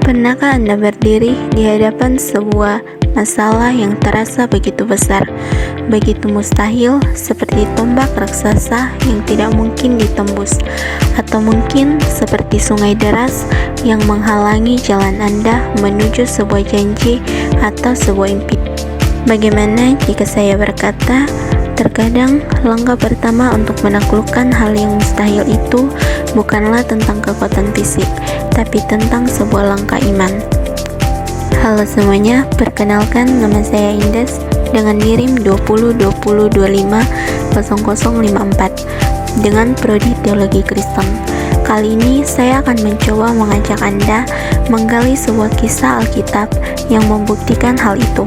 Pernahkah Anda berdiri di hadapan sebuah masalah yang terasa begitu besar, begitu mustahil, seperti tombak raksasa yang tidak mungkin ditembus, atau mungkin seperti sungai deras yang menghalangi jalan Anda menuju sebuah janji atau sebuah impian? Bagaimana jika saya berkata, terkadang langkah pertama untuk menaklukkan hal yang mustahil itu bukanlah tentang kekuatan fisik, tapi tentang sebuah langkah iman. Halo semuanya, perkenalkan nama saya Indes dengan NIRIM 2020250054 dengan Prodi Teologi Kristen. Kali ini saya akan mencoba mengajak Anda menggali sebuah kisah Alkitab yang membuktikan hal itu.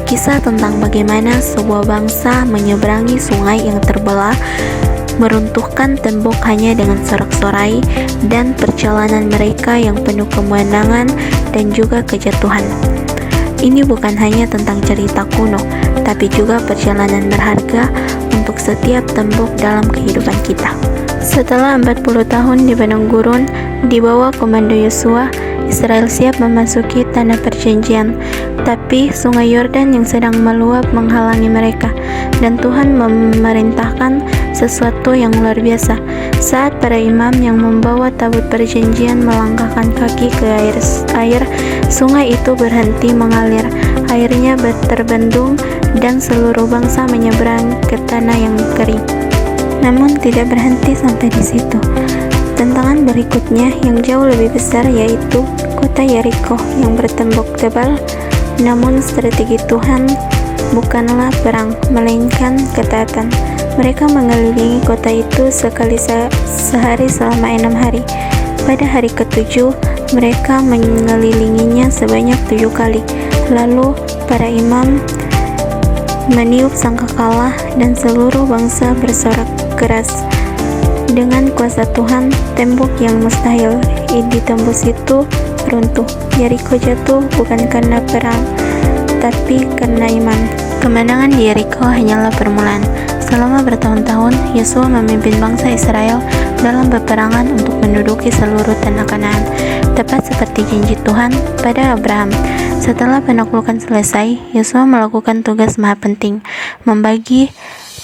Kisah tentang bagaimana sebuah bangsa menyeberangi sungai yang terbelah, meruntuhkan tembok hanya dengan sorak-sorai, dan perjalanan mereka yang penuh kemenangan dan juga kejatuhan. Ini bukan hanya tentang cerita kuno, tapi juga perjalanan berharga untuk setiap tembok dalam kehidupan kita. Setelah 40 tahun di padang gurun, di bawah komando Yosua, Israel siap memasuki tanah perjanjian, tapi sungai Yordan yang sedang meluap menghalangi mereka, dan Tuhan memerintahkan sesuatu yang luar biasa. Saat para imam yang membawa tabut perjanjian melangkahkan kaki ke air, sungai itu berhenti mengalir, airnya terbendung, dan seluruh bangsa menyeberang ke tanah yang kering. Namun tidak berhenti sampai di situ. Tantangan berikutnya yang jauh lebih besar yaitu kota Yeriko yang bertembok tebal. Namun strategi Tuhan bukanlah perang, melainkan ketaatan. Mereka mengelilingi kota itu sekali sehari selama 6 hari. Pada hari ke-7, mereka mengelilinginya sebanyak 7 kali. Lalu para imam meniup sangkakala dan seluruh bangsa bersorak keras. Dengan kuasa Tuhan, tembok yang mustahil ditembus itu runtuh. Yeriko jatuh bukan karena perang, tapi karena iman. Kemenangan di Yeriko hanyalah permulaan. Selama bertahun-tahun, Yosua memimpin bangsa Israel dalam peperangan untuk menduduki seluruh tanah Kanaan, tepat seperti janji Tuhan pada Abraham. Setelah penaklukan selesai, Yosua melakukan tugas maha penting, membagi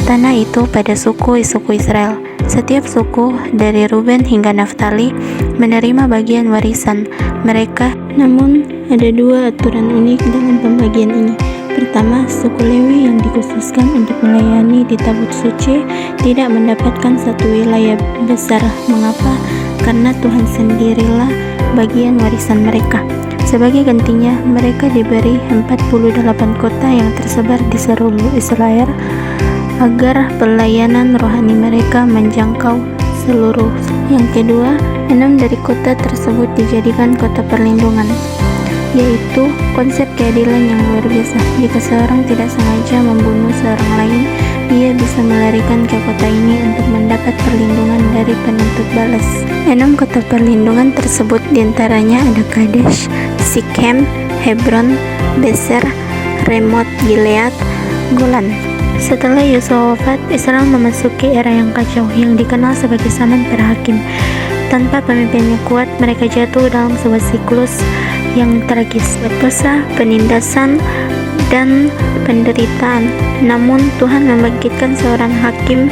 tanah itu pada suku-suku Israel. Setiap suku dari Ruben hingga Naftali menerima bagian warisan mereka. Namun ada 2 aturan unik dalam pembagian ini. Pertama, suku Lewi yang dikhususkan untuk melayani di tabut suci tidak mendapatkan satu wilayah besar. Mengapa? Karena Tuhan sendirilah bagian warisan mereka. Sebagai gantinya, mereka diberi 48 kota yang tersebar di seluruh Israel agar pelayanan rohani mereka menjangkau seluruh. Yang kedua, 6 dari kota tersebut dijadikan kota perlindungan, yaitu konsep keadilan yang luar biasa. Jika seorang tidak sengaja membunuh seorang lain, ia bisa melarikan ke kota ini untuk mendapat perlindungan dari penuntut balas. 6 kota perlindungan tersebut diantaranya ada Kadesh, Sikhem, Hebron, Beser, Remot Gilead, Golan. Setelah Yosua wafat, Israel memasuki era yang kacau yang dikenal sebagai zaman para hakim. Tanpa pemimpin yang kuat, mereka jatuh dalam sebuah siklus yang tragis, dosa, penindasan, dan penderitaan. Namun Tuhan membangkitkan seorang hakim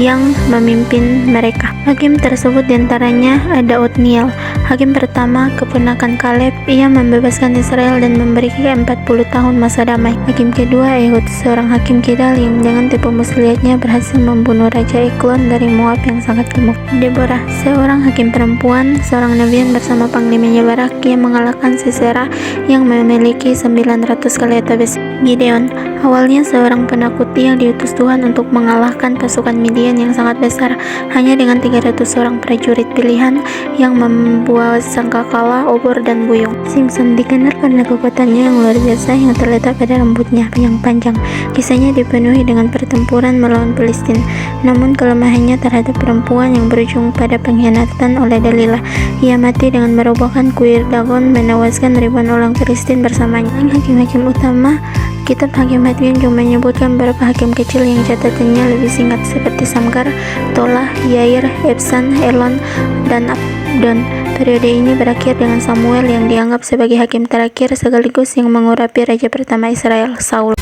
yang memimpin mereka. Hakim tersebut diantaranya ada Otniel, hakim pertama keponakan Kaleb. Ia membebaskan Israel dan memberikan 40 tahun masa damai. Hakim kedua Ehud, seorang hakim kidal yang dengan tipu muslihatnya berhasil membunuh Raja Eglon dari Moab yang sangat gemuk. Deborah, seorang hakim perempuan, seorang nabian bersama panglimanya Barak yang mengalahkan Sisera yang memiliki 900 kali besi. Gideon, awalnya seorang penakut yang diutus Tuhan untuk mengalahkan pasukan Midian yang sangat besar, hanya dengan 300 orang prajurit pilihan yang membawa sangkakala, obor, dan buyung. Simpson dikenal karena kekuatannya yang luar biasa yang terletak pada rambutnya yang panjang. Kisahnya dipenuhi dengan pertempuran melawan Filistin, namun kelemahannya terhadap perempuan yang berujung pada pengkhianatan oleh Delilah. Ia mati dengan merobohkan kuil Dagon, menewaskan ribuan orang Filistin bersamanya. Hakim-hakim utama Kitab Hakim Hadwin juga menyebutkan beberapa hakim kecil yang catatannya lebih singkat seperti Samgar, Tola, Yair, Ebsan, Elon, dan Abdon. Periode ini berakhir dengan Samuel yang dianggap sebagai hakim terakhir sekaligus yang mengurapi raja pertama Israel, Saul.